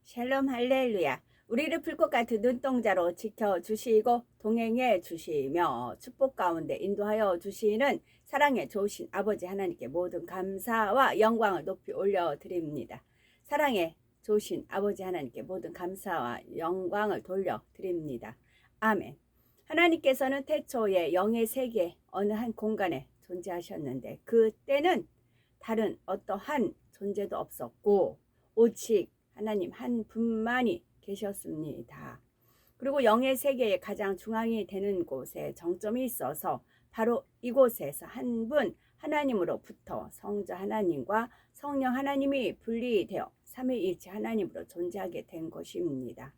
샬롬 할렐루야. 우리를 불꽃 같은 눈동자로 지켜주시고 동행해 주시며 축복 가운데 인도하여 주시는 사랑의 좋으신 아버지 하나님께 모든 감사와 영광을 높이 올려드립니다. 사랑의 좋으신 아버지 하나님께 모든 감사와 영광을 돌려드립니다. 아멘. 하나님께서는 태초에 영의 세계 어느 한 공간에 존재하셨는데 그때는 다른 어떠한 존재도 없었고 오직 하나님 한 분만이 계셨습니다. 그리고 영의 세계의 가장 중앙이 되는 곳에 정점이 있어서 바로 이곳에서 한 분 하나님으로부터 성자 하나님과 성령 하나님이 분리되어 삼위일체 하나님으로 존재하게 된 것입니다.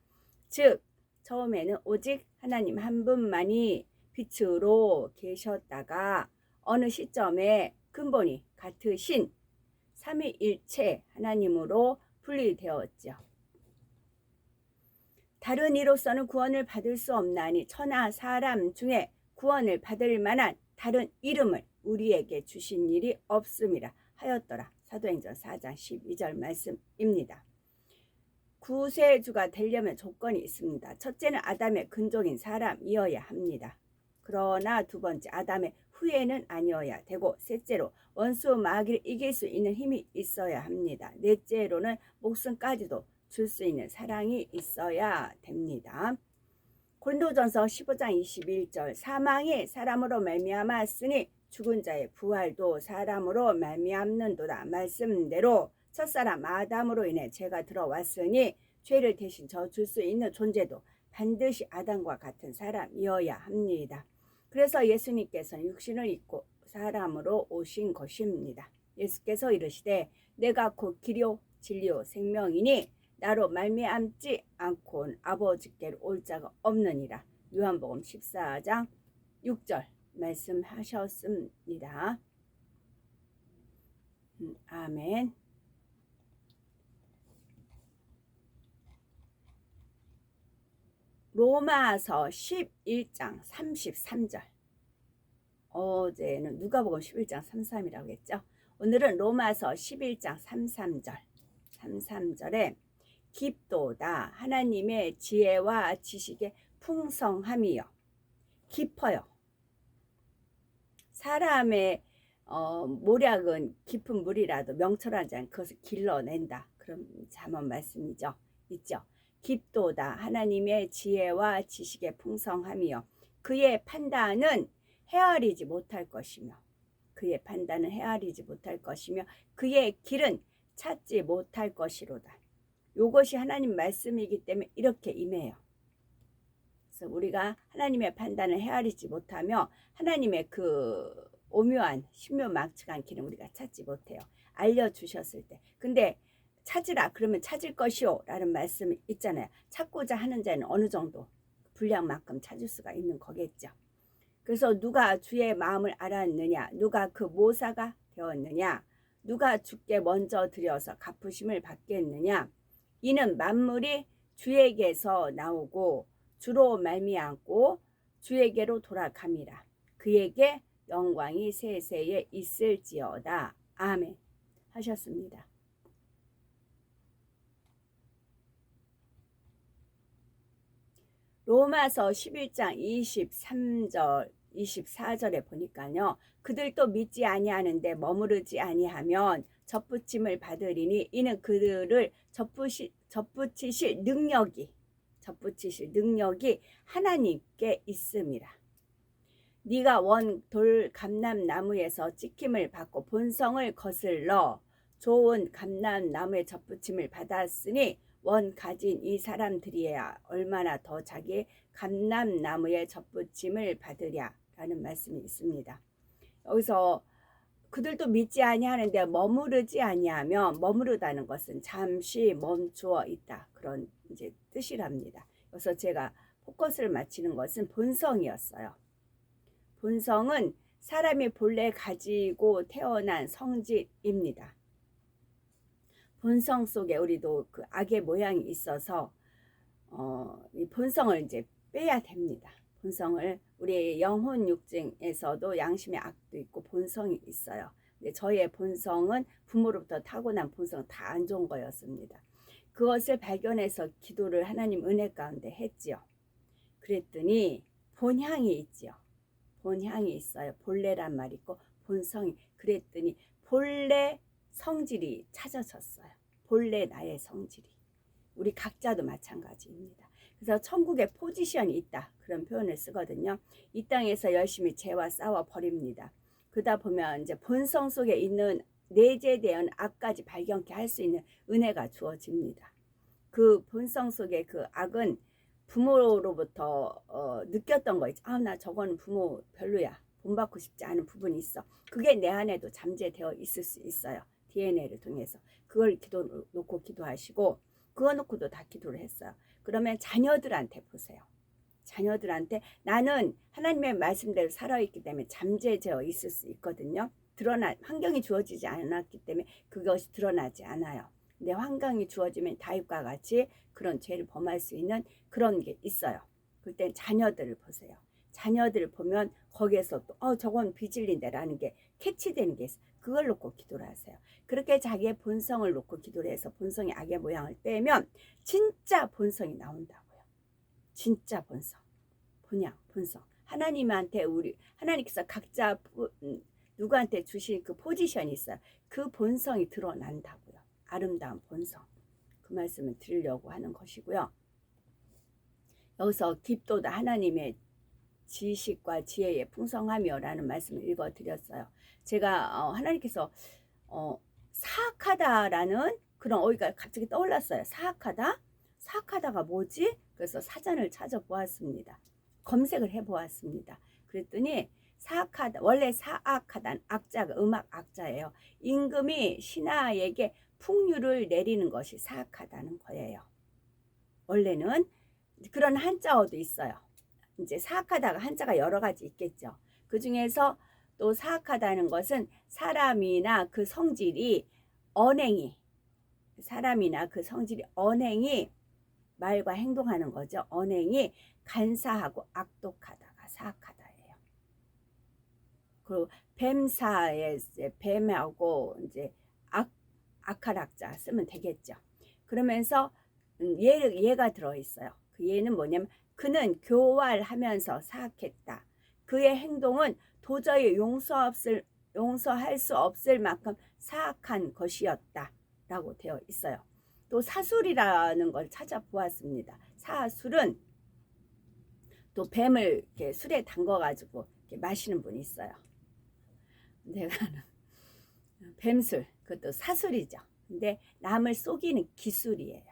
즉 처음에는 오직 하나님 한 분만이 빛으로 계셨다가 어느 시점에 근본이 같으신 삼위일체 하나님으로 분리되었죠. 다른 이로서는 구원을 받을 수 없나니 천하 사람 중에 구원을 받을 만한 다른 이름을 우리에게 주신 일이 없음이라 하였더라. 사도행전 4장 12절 말씀입니다. 구세주가 되려면 조건이 있습니다. 첫째는 아담의 근종인 사람이어야 합니다. 그러나 두 번째 아담의 후예는 아니어야 되고 셋째로 원수 마귀를 이길 수 있는 힘이 있어야 합니다. 넷째로는 목숨까지도 줄 수 있는 사랑이 있어야 됩니다. 고린도전서 15장 21절 사망이 사람으로 말미암았으니 죽은 자의 부활도 사람으로 말미암는도다. 말씀대로 첫사람 아담으로 인해 죄가 들어왔으니 죄를 대신 져줄 수 있는 존재도 반드시 아담과 같은 사람이어야 합니다. 그래서 예수님께서는 육신을 입고 사람으로 오신 것입니다. 예수께서 이르시되 내가 곧 길이요 진리요 생명이니 나로 말미암지 않고는 아버지께로 올 자가 없느니라. 요한복음 14장 6절 말씀하셨습니다. 아멘. 로마서 11장 33절. 어제는 누가복음 11장 33이라고 했죠. 오늘은 로마서 11장 33절에 깊도다 하나님의 지혜와 지식의 풍성함이요 깊어요. 사람의 모략은 깊은 물이라도 명철하지 않고 그것을 길러낸다. 그런 잠언 말씀이죠. 있죠. 깊도다 하나님의 지혜와 지식의 풍성함이요 그의 판단은 헤아리지 못할 것이며 그의 판단은 헤아리지 못할 것이며 그의 길은 찾지 못할 것이로다. 이것이 하나님 말씀이기 때문에 이렇게 임해요. 그래서 우리가 하나님의 판단을 헤아리지 못하며 하나님의 그 오묘한 신묘막측한 길은 우리가 찾지 못해요. 알려주셨을 때. 근데 찾으라 그러면 찾을 것이요 라는 말씀이 있잖아요. 찾고자 하는 자는 어느 정도 분량만큼 찾을 수가 있는 거겠죠. 그래서 누가 주의 마음을 알았느냐, 누가 그 모사가 되었느냐, 누가 주께 먼저 드려서 갚으심을 받겠느냐. 이는 만물이 주에게서 나오고 주로 말미암고 주에게로 돌아감이라. 그에게 영광이 세세에 있을지어다. 아멘 하셨습니다. 로마서 11장 23절 24절에 보니까요. 그들도 믿지 아니하는데 머무르지 아니하면 접붙임을 받으리니 이는 그들을 접붙이실 능력이 하나님께 있음이라. 네가 원 돌 감람나무에서 찍힘을 받고 본성을 거슬러 좋은 감람나무의 접붙임을 받았으니 원 가진 이 사람들이야 얼마나 더 자기의 감람나무의 접붙임을 받으랴 라는 말씀이 있습니다. 여기서 그들도 믿지 아니하는데 머무르지 아니하면 머무르다는 것은 잠시 멈추어 있다 그런 이제 뜻이랍니다. 그래서 제가 포커스를 맞추는 것은 본성이었어요. 본성은 사람이 본래 가지고 태어난 성질입니다. 본성 속에 우리도 그 악의 모양이 있어서 이 본성을 이제 빼야 됩니다. 본성을 우리 영혼 육증에서도 양심의 악도 있고 본성이 있어요. 근데 저의 본성은 부모로부터 타고난 본성 다 안 좋은 거였습니다. 그것을 발견해서 기도를 하나님 은혜 가운데 했지요. 그랬더니 본향이 있지요. 본향이 있어요. 본래란 말이 있고 본성이. 그랬더니 본래 성질이 찾아졌어요. 본래 나의 성질이. 우리 각자도 마찬가지입니다. 그래서 천국에 포지션이 있다, 그런 표현을 쓰거든요. 이 땅에서 열심히 죄와 싸워 버립니다. 그러다 보면 이제 본성 속에 있는 내재되어 악까지 발견케 할 수 있는 은혜가 주어집니다. 그 본성 속에 그 악은 부모로부터 느꼈던 거 있죠. 아, 나 저거는 부모 별로야. 본받고 싶지 않은 부분이 있어. 그게 내 안에도 잠재되어 있을 수 있어요. DNA를 통해서. 그걸 놓고 기도하시고, 그거 놓고도 다 기도를 했어요. 그러면 자녀들한테 보세요. 자녀들한테 나는 하나님의 말씀대로 살아있기 때문에 잠재되어 있을 수 있거든요. 환경이 주어지지 않았기 때문에 그것이 드러나지 않아요. 근데 환경이 주어지면 다윗과 같이 그런 죄를 범할 수 있는 그런 게 있어요. 그때 자녀들을 보세요. 자녀들을 보면 거기에서 또 저건 비질린데라는 게 캐치되는 게 있어요. 그걸 놓고 기도를 하세요. 그렇게 자기의 본성을 놓고 기도를 해서 본성의 악의 모양을 빼면 진짜 본성이 나온다고요. 진짜 본성. 본성. 하나님께서 각자 누구한테 주신 그 포지션이 있어요. 그 본성이 드러난다고요. 아름다운 본성. 그 말씀을 드리려고 하는 것이고요. 여기서 깊도다 하나님의 지식과 지혜의 풍성하며라는 말씀을 읽어드렸어요. 제가 하나님께서 사악하다라는 그런 어휘가 갑자기 떠올랐어요. 사악하다? 사악하다가 뭐지? 그래서 사전을 찾아보았습니다. 검색을 해보았습니다. 그랬더니 사악하다, 원래 사악하다는 악자가 음악 악자예요. 임금이 신하에게 풍류를 내리는 것이 사악하다는 거예요. 원래는 그런 한자어도 있어요. 이제 사악하다가 한자가 여러 가지 있겠죠. 그 중에서 또 사악하다는 것은 사람이나 그 성질이 언행이 말과 행동하는 거죠. 언행이 간사하고 악독하다가 사악하다예요. 그리고 뱀사에 뱀하고 이제 악할 악자 쓰면 되겠죠. 그러면서 예가 들어 있어요. 그 예는 뭐냐면 그는 교활하면서 사악했다. 그의 행동은 도저히 용서할 수 없을 만큼 사악한 것이었다 라고 되어 있어요. 또 사술이라는 걸 찾아보았습니다. 사술은 또 뱀을 이렇게 술에 담궈가지고 이렇게 마시는 분이 있어요. 내가 뱀술, 그것도 사술이죠. 근데 남을 속이는 기술이에요.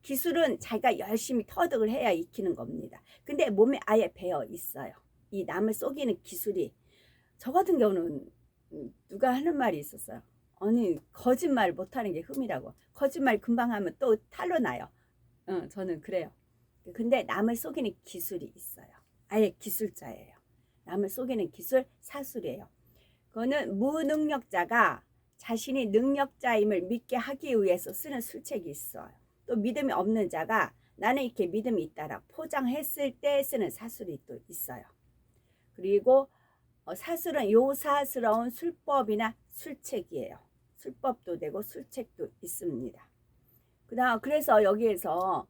기술은 자기가 열심히 터득을 해야 익히는 겁니다. 근데 몸에 아예 배어 있어요. 이 남을 속이는 기술이. 저 같은 경우는 누가 하는 말이 있었어요. 아니, 거짓말 못하는 게 흠이라고. 거짓말 금방 하면 또 탈로 나요. 저는 그래요. 근데 남을 속이는 기술이 있어요. 아예 기술자예요. 남을 속이는 기술, 사술이에요. 그거는 무능력자가 자신이 능력자임을 믿게 하기 위해서 쓰는 술책이 있어요. 또 믿음이 없는 자가 나는 이렇게 믿음이 있다라 포장했을 때 쓰는 사술이 또 있어요. 그리고 사술은 요사스러운 술법이나 술책이에요. 술법도 되고 술책도 있습니다. 그래서 여기에서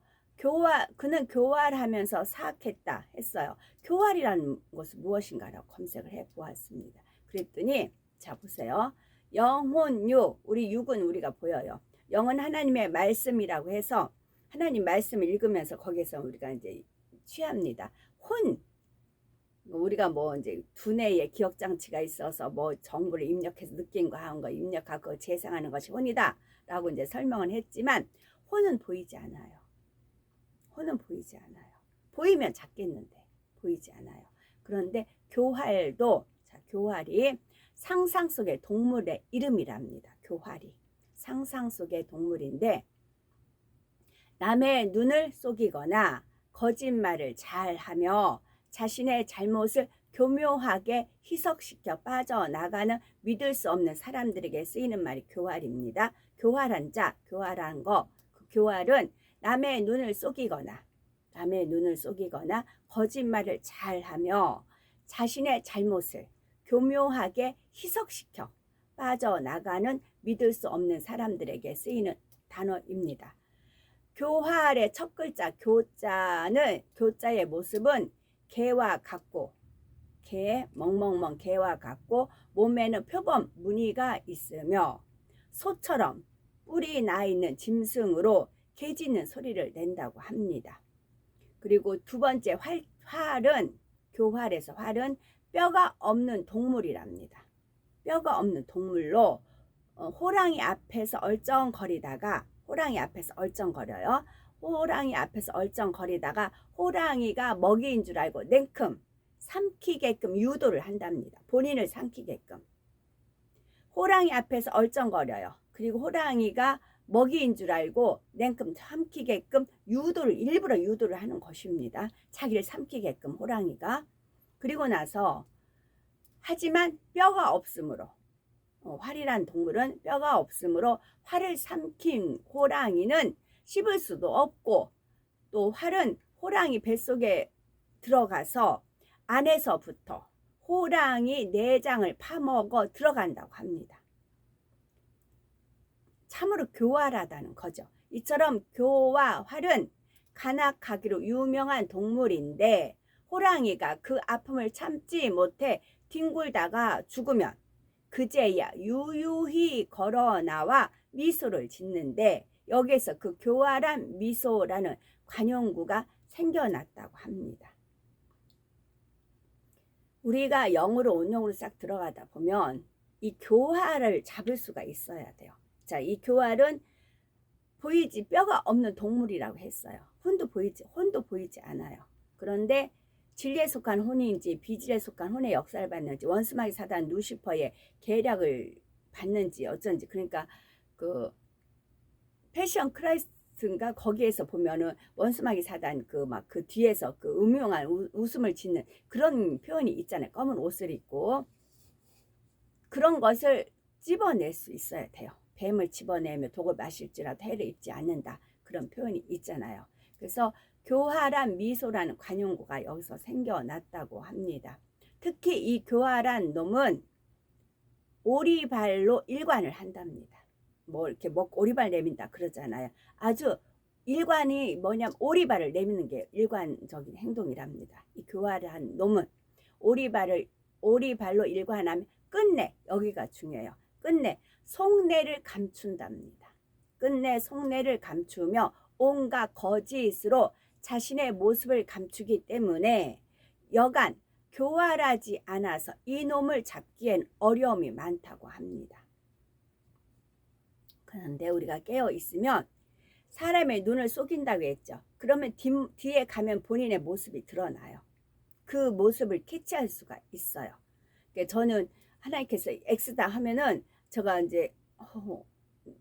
그는 교활하면서 사악했다 했어요. 교활이라는 것은 무엇인가라고 검색을 해보았습니다. 그랬더니 자 보세요. 영혼유, 우리 육은 우리가 보여요. 영은 하나님의 말씀이라고 해서 하나님 말씀을 읽으면서 거기서 우리가 이제 취합니다. 우리가 뭐 이제 두뇌에 기억 장치가 있어서 뭐 정보를 입력해서 느낀 거 하는 거 입력하고 재생하는 것이 혼이다라고 이제 설명을 했지만 혼은 보이지 않아요. 보이면 찾겠는데 보이지 않아요. 그런데 교활이 상상 속의 동물의 이름이랍니다. 교활이 상상 속의 동물인데 남의 눈을 속이거나 거짓말을 잘하며 자신의 잘못을 교묘하게 희석시켜 빠져나가는 믿을 수 없는 사람들에게 쓰이는 말이 교활입니다. 교활한 거, 그 교활은 남의 눈을 속이거나 거짓말을 잘하며 자신의 잘못을 교묘하게 희석시켜 빠져나가는 믿을 수 없는 사람들에게 쓰이는 단어입니다. 교활의 첫 글자 교자의 모습은 개와 같고, 개, 멍멍멍 개와 같고, 몸에는 표범 무늬가 있으며 소처럼 뿔이 나 있는 짐승으로 개 짖는 소리를 낸다고 합니다. 그리고 두 번째 활은, 교활에서 활은 뼈가 없는 동물이랍니다. 뼈가 없는 동물로 호랑이 앞에서 얼쩡거리다가, 호랑이 앞에서 얼쩡거려요. 호랑이 앞에서 얼쩡거리다가 호랑이가 먹이인 줄 알고 냉큼 삼키게끔 유도를 한답니다. 본인을 삼키게끔. 호랑이 앞에서 얼쩡거려요. 그리고 호랑이가 먹이인 줄 알고 냉큼 삼키게끔 일부러 유도를 하는 것입니다. 자기를 삼키게끔 호랑이가. 그리고 나서 하지만 뼈가 없으므로, 활이란 동물은 뼈가 없으므로 활을 삼킨 호랑이는 씹을 수도 없고, 또 활은 호랑이 뱃속에 들어가서 안에서부터 호랑이 내장을 파먹어 들어간다고 합니다. 참으로 교활하다는 거죠. 이처럼 교와 활은 간악하기로 유명한 동물인데, 호랑이가 그 아픔을 참지 못해 뒹굴다가 죽으면 그제야 유유히 걸어 나와 미소를 짓는데, 여기에서 그 교활한 미소라는 관용구가 생겨났다고 합니다. 우리가 영어로 온영으로 싹 들어가다 보면 이 교활을 잡을 수가 있어야 돼요. 자, 이 교활은 보이지, 뼈가 없는 동물이라고 했어요. 혼도 보이지 않아요. 그런데 진리에 속한 혼인지 비진리에 속한 혼의 역사를 받는지, 원수마귀 사단 루시퍼의 계략을 받는지 어쩐지, 그러니까 그 패션 크라이스트인가 거기에서 보면은 원수마귀 사단 그 뒤에서 그 음흉한 웃음을 짓는 그런 표현이 있잖아요. 검은 옷을 입고 그런 것을 찝어낼 수 있어야 돼요. 뱀을 집어내며 독을 마실지라도 해를 입지 않는다, 그런 표현이 있잖아요. 그래서 교활한 미소라는 관용구가 여기서 생겨났다고 합니다. 특히 이 교활한 놈은 오리발로 일관을 한답니다. 뭐 이렇게 먹고 오리발 내민다 그러잖아요. 아주 일관이 뭐냐면 오리발을 내미는 게 일관적인 행동이랍니다. 이 교활한 놈은 오리발로 일관하면 끝내, 여기가 중요해요. 끝내 속내를 감춘답니다. 끝내 속내를 감추며 온갖 거짓으로 자신의 모습을 감추기 때문에 여간 교활하지 않아서 이놈을 잡기엔 어려움이 많다고 합니다. 그런데 우리가 깨어 있으면 사람의 눈을 속인다고 했죠. 그러면 뒤에 가면 본인의 모습이 드러나요. 그 모습을 캐치할 수가 있어요. 그러니까 저는 하나님께서 X다 하면은 제가 이제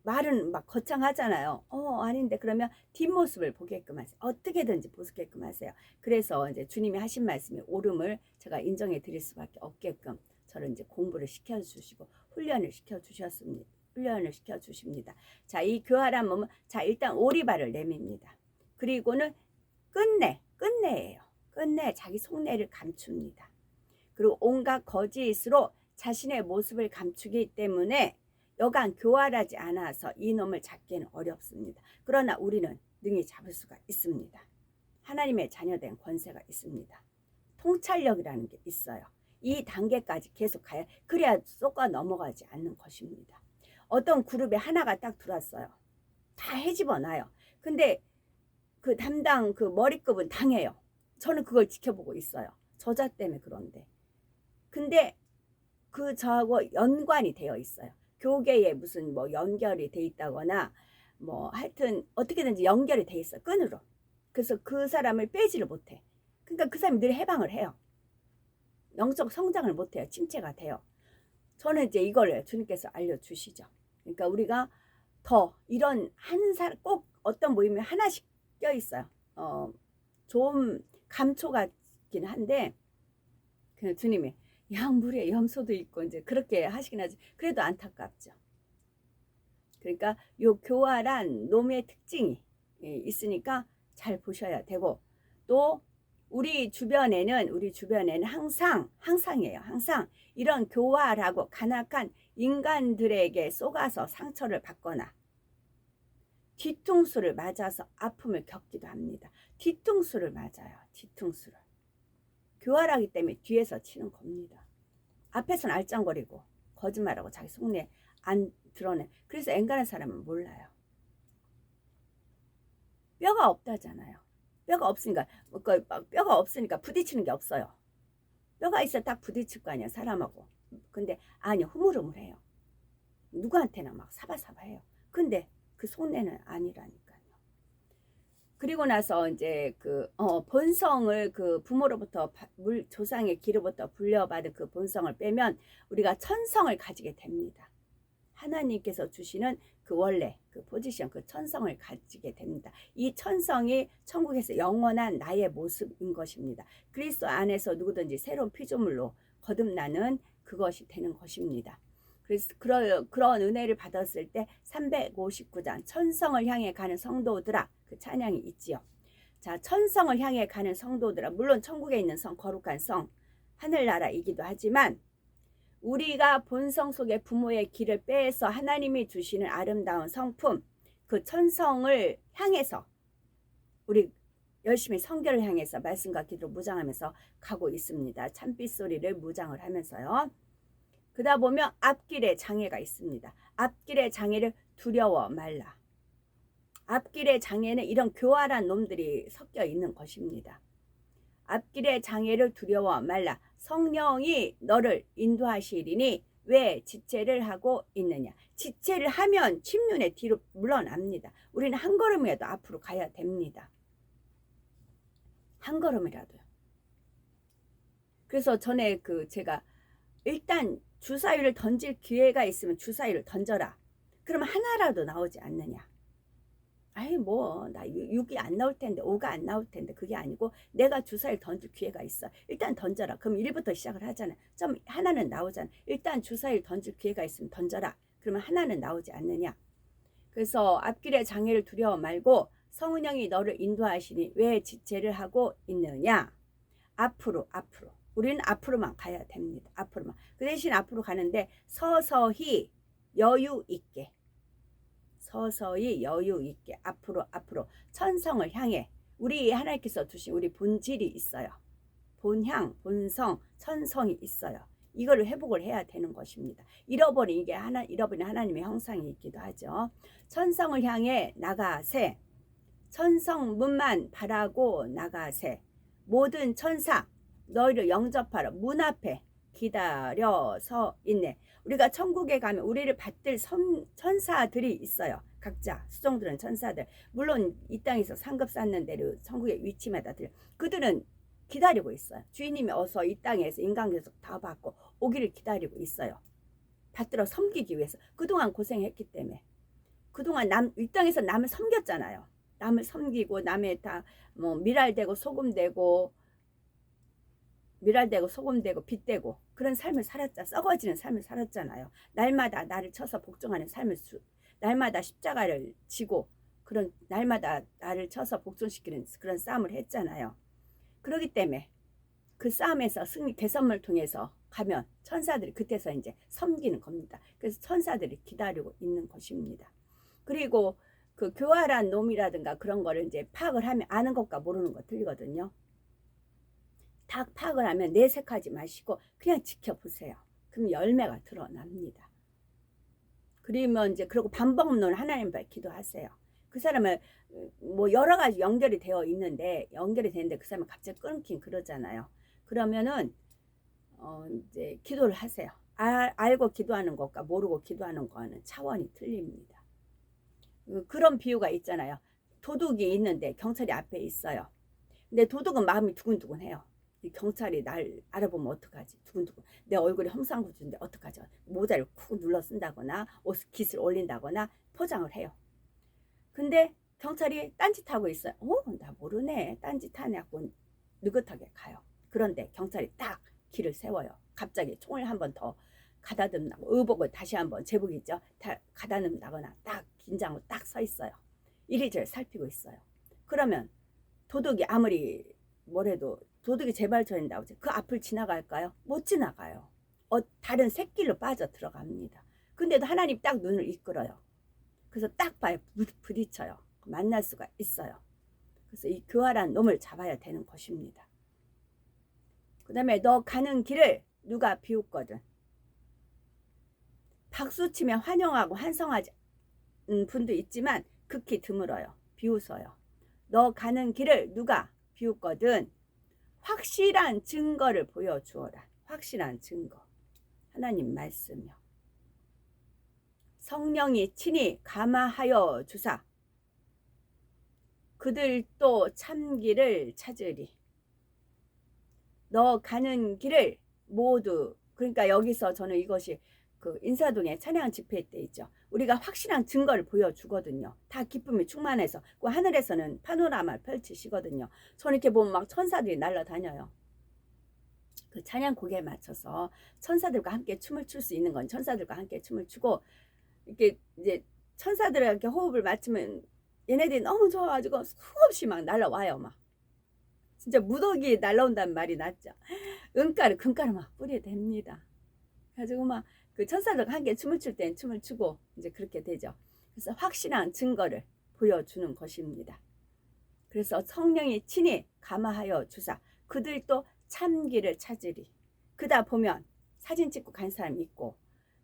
말은 막 거창하잖아요. 아닌데, 그러면 뒷모습을 보게끔 하세요. 어떻게든지 보게끔 하세요. 그래서 이제 주님이 하신 말씀이 옳음을 제가 인정해 드릴 수밖에 없게끔 저를 이제 공부를 시켜주시고 훈련을 시켜주십니다. 자, 이 교활한 몸은, 자, 일단 오리발을 내밉니다. 그리고는 끝내예요. 끝내 자기 속내를 감춥니다. 그리고 온갖 거짓으로 자신의 모습을 감추기 때문에 여간 교활하지 않아서 이놈을 잡기는 어렵습니다. 그러나 우리는 능히 잡을 수가 있습니다. 하나님의 자녀된 권세가 있습니다. 통찰력이라는 게 있어요. 이 단계까지 계속 가야, 그래야 쏙가 넘어가지 않는 것입니다. 어떤 그룹에 하나가 딱 들어왔어요. 다 헤집어놔요. 근데 그 담당 그 머리급은 당해요. 저는 그걸 지켜보고 있어요. 저자 때문에 그런데. 근데 그 저하고 연관이 되어 있어요. 교계에 무슨 뭐 연결이 돼 있다거나 뭐 하여튼 어떻게든지 연결이 돼 있어, 끈으로. 그래서 그 사람을 빼지를 못해. 그러니까 그 사람이 늘 해방을 해요. 영적 성장을 못해요. 침체가 돼요. 저는 이제 이걸 주님께서 알려주시죠. 그러니까 우리가 더 이런 한 사람, 꼭 어떤 모임에 하나씩 껴있어요. 좀 감초 같긴 한데 그냥 주님이 양물에 염소도 있고 이제 그렇게 하시긴 하지. 그래도 안타깝죠. 그러니까 요 교활한 놈의 특징이 있으니까 잘 보셔야 되고, 또 우리 주변에는 항상이에요. 항상 이런 교활하고 간악한 인간들에게 속아서 상처를 받거나 뒤통수를 맞아서 아픔을 겪기도 합니다. 뒤통수를 맞아요. 뒤통수를. 교활하기 때문에 뒤에서 치는 겁니다. 앞에서는 알짱거리고 거짓말하고 자기 속내 안 드러내. 그래서 앵간한 사람은 몰라요. 뼈가 없다잖아요. 뼈가 없으니까 뼈가 없으니까 부딪히는 게 없어요. 뼈가 있어 딱 부딪힐 거 아니야 사람하고. 근데 아니 흐물흐물해요. 누구한테나 막 사바사바해요. 근데 그 속내는 아니라니까요. 그리고 나서 이제 본성을 그 부모로부터 조상의 기로부터 물려받은 그 본성을 빼면 우리가 천성을 가지게 됩니다. 하나님께서 주시는 그 원래 그 포지션, 그 천성을 가지게 됩니다. 이 천성이 천국에서 영원한 나의 모습인 것입니다. 그리스도 안에서 누구든지 새로운 피조물로 거듭나는 그것이 되는 것입니다. 그래서 그런 은혜를 받았을 때 359장 천성을 향해 가는 성도들아, 그 찬양이 있지요. 자, 천성을 향해 가는 성도들아, 물론 천국에 있는 성, 거룩한 성, 하늘나라이기도 하지만 우리가 본성 속에 부모의 길을 빼서 하나님이 주시는 아름다운 성품, 그 천성을 향해서 우리 열심히 성결을 향해서 말씀과 기도로 무장하면서 가고 있습니다. 참빛소리를 무장을 하면서요. 그러다 보면 앞길에 장애가 있습니다. 앞길에 장애를 두려워 말라. 앞길의 장애는 이런 교활한 놈들이 섞여 있는 것입니다. 앞길의 장애를 두려워 말라. 성령이 너를 인도하시리니 왜 지체를 하고 있느냐. 지체를 하면 침눈에 뒤로 물러납니다. 우리는 한 걸음이라도 앞으로 가야 됩니다. 한 걸음이라도요. 그래서 전에 제가 일단 주사위를 던질 기회가 있으면 주사위를 던져라. 그러면 하나라도 나오지 않느냐. 아이 나 6이 안 나올 텐데 5가 안 나올 텐데 그게 아니고 내가 주사위를 던질 기회가 있어. 일단 던져라. 그럼 1부터 시작을 하잖아. 좀 하나는 나오잖아. 일단 주사위를 던질 기회가 있으면 던져라. 그러면 하나는 나오지 않느냐. 그래서 앞길의 장애를 두려워 말고 성은형이 너를 인도하시니 왜 지체를 하고 있느냐. 앞으로. 우리는 앞으로만 가야 됩니다. 앞으로만. 그 대신 앞으로 가는데 서서히 여유 있게. 서서히 여유 있게 앞으로 천성을 향해 우리 하나님께서 주신 우리 본질이 있어요. 본향, 본성, 천성이 있어요. 이거를 회복을 해야 되는 것입니다. 잃어버린 하나님의 형상이 있기도 하죠. 천성을 향해 나가세. 천성문만 바라고 나가세. 모든 천사 너희를 영접하러 문 앞에 기다려서 있네. 우리가 천국에 가면 우리를 받들 천사들이 있어요. 각자 수종들은 천사들. 물론 이 땅에서 상급 쌓는 대로 천국의 위치마다 그들은 기다리고 있어요. 주인님이 어서 이 땅에서 인간계속 다 받고 오기를 기다리고 있어요. 받들어 섬기기 위해서. 그동안 고생했기 때문에. 그동안 이 땅에서 남을 섬겼잖아요. 남을 섬기고 남의 다 미랄되고 소금되고 빗대고 그런 삶을 썩어지는 삶을 살았잖아요. 날마다 나를 쳐서 복종하는 삶을 날마다 십자가를 지고 그런 날마다 나를 쳐서 복종시키는 그런 싸움을 했잖아요. 그렇기 때문에 그 싸움에서 개선을 통해서 가면 천사들이 그때서 이제 섬기는 겁니다. 그래서 천사들이 기다리고 있는 것입니다. 그리고 그 교활한 놈이라든가 그런 거를 이제 파악을 하면 아는 것과 모르는 것 틀리거든요. 다 파악을 하면 내색하지 마시고 그냥 지켜보세요. 그럼 열매가 드러납니다. 그러면 이제 그리고 반복론 하나님 앞에 기도하세요. 그 사람은 여러 가지 연결이 되는데 그 사람은 갑자기 끊긴 그러잖아요. 그러면은 이제 기도를 하세요. 알고 기도하는 것과 모르고 기도하는 거는 차원이 틀립니다. 그런 비유가 있잖아요. 도둑이 있는데 경찰이 앞에 있어요. 근데 도둑은 마음이 두근두근해요. 경찰이 날 알아보면 어떡하지? 두근두근. 내 얼굴이 험상궂은데 어떡하죠? 모자를 쿡 눌러 쓴다거나 깃을 올린다거나 포장을 해요. 근데 경찰이 딴짓하고 있어요. 나 모르네. 딴짓하네 하고 느긋하게 가요. 그런데 경찰이 딱 길을 세워요. 갑자기 총을 한 번 더 가다듬나고 의복을 다시 한번 제복 있죠? 가다듬다거나 딱 긴장으로 딱 서 있어요. 이리저리 살피고 있어요. 그러면 도둑이 아무리 뭐래도 도둑이 재발전인다고 그 앞을 지나갈까요? 못 지나가요. 다른 샛길로 빠져 들어갑니다. 근데도 하나님 딱 눈을 이끌어요. 그래서 딱 봐요. 부딪혀요. 만날 수가 있어요. 그래서 이 교활한 놈을 잡아야 되는 것입니다. 그 다음에 너 가는 길을 누가 비웃거든. 박수치며 환영하고 환성하지 분도 있지만 극히 드물어요. 비웃어요. 너 가는 길을 누가 비웃거든. 확실한 증거를 보여주어라. 확실한 증거. 하나님 말씀이요. 성령이 친히 감화하여 주사 그들도 참기를 찾으리. 너 가는 길을 모두, 그러니까 여기서 저는 이것이 그 인사동의 찬양 집회 때 있죠. 우리가 확실한 증거를 보여주거든요. 다 기쁨이 충만해서 그 하늘에서는 파노라마를 펼치시거든요. 저는 이렇게 보면 막 천사들이 날아다녀요. 그 찬양 곡에 맞춰서 천사들과 함께 춤을 출 수 있는 건 천사들과 함께 춤을 추고, 이렇게 이제 천사들과 이렇게 호흡을 맞추면 얘네들이 너무 좋아가지고 수없이 막 날아와요. 막 진짜 무더기 날아온다는 말이 낫죠. 은가루 금가루 막 뿌려댑니다. 그래가지고 막 그 천사들과 함께 춤을 출 땐 춤을 추고 이제 그렇게 되죠. 그래서 확실한 증거를 보여주는 것입니다. 그래서 성령이 친히 감화하여 주사 그들도 참기를 찾으리. 그다 보면 사진 찍고 간 사람이 있고,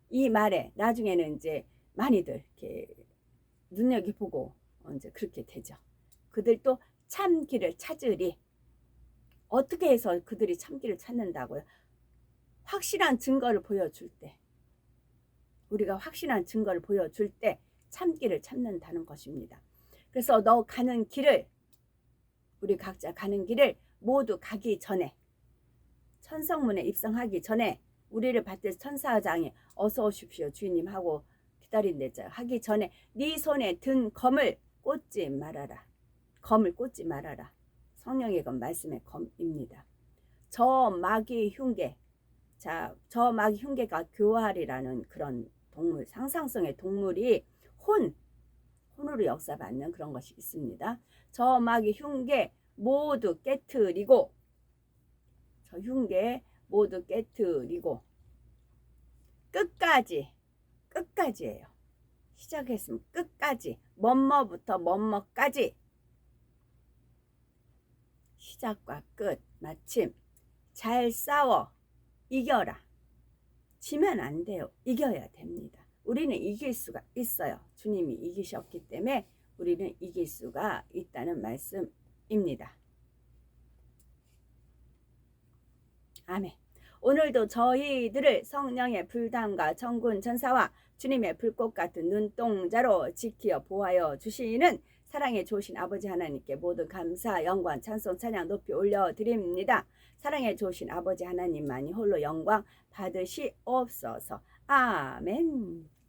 이 말에 나중에는 이제 많이들 이렇게 눈여겨보고 이제 그렇게 되죠. 그들도 참기를 찾으리. 어떻게 해서 그들이 참기를 찾는다고요? 확실한 증거를 보여줄 때, 우리가 확실한 증거를 보여줄 때 참기를 찾는다는 것입니다. 그래서 너 가는 길을, 우리 각자 가는 길을 모두 가기 전에, 천성문에 입성하기 전에 우리를 받들 천사장이 어서 오십시오 주인님 하고 기다린댔죠. 하기 전에 네 손에 든 검을 꽂지 말아라. 검을 꽂지 말아라. 성령의 검, 말씀의 검입니다. 저 마귀 흉계, 자, 저 마귀 흉계가 교활이라는 그런 동물, 상상성의 동물이 혼으로 역사받는 그런 것이 있습니다. 저 마귀 흉계 모두 깨트리고, 저 흉계 모두 깨트리고 끝까지예요. 시작했으면 끝까지, 뭐뭐부터 뭐뭐까지, 시작과 끝, 마침 잘 싸워 이겨라. 지면 안 돼요. 이겨야 됩니다. 우리는 이길 수가 있어요. 주님이 이기셨기 때문에 우리는 이길 수가 있다는 말씀입니다. 아멘. 오늘도 저희들을 성령의 불담과 천군 천사와 주님의 불꽃 같은 눈동자로 지키어 보하여 주시는 사랑의 좋으신 아버지 하나님께 모든 감사, 영광, 찬송, 찬양 높이 올려드립니다. 사랑의 좋으신 아버지 하나님만이 홀로 영광 받으시옵소서. 아멘.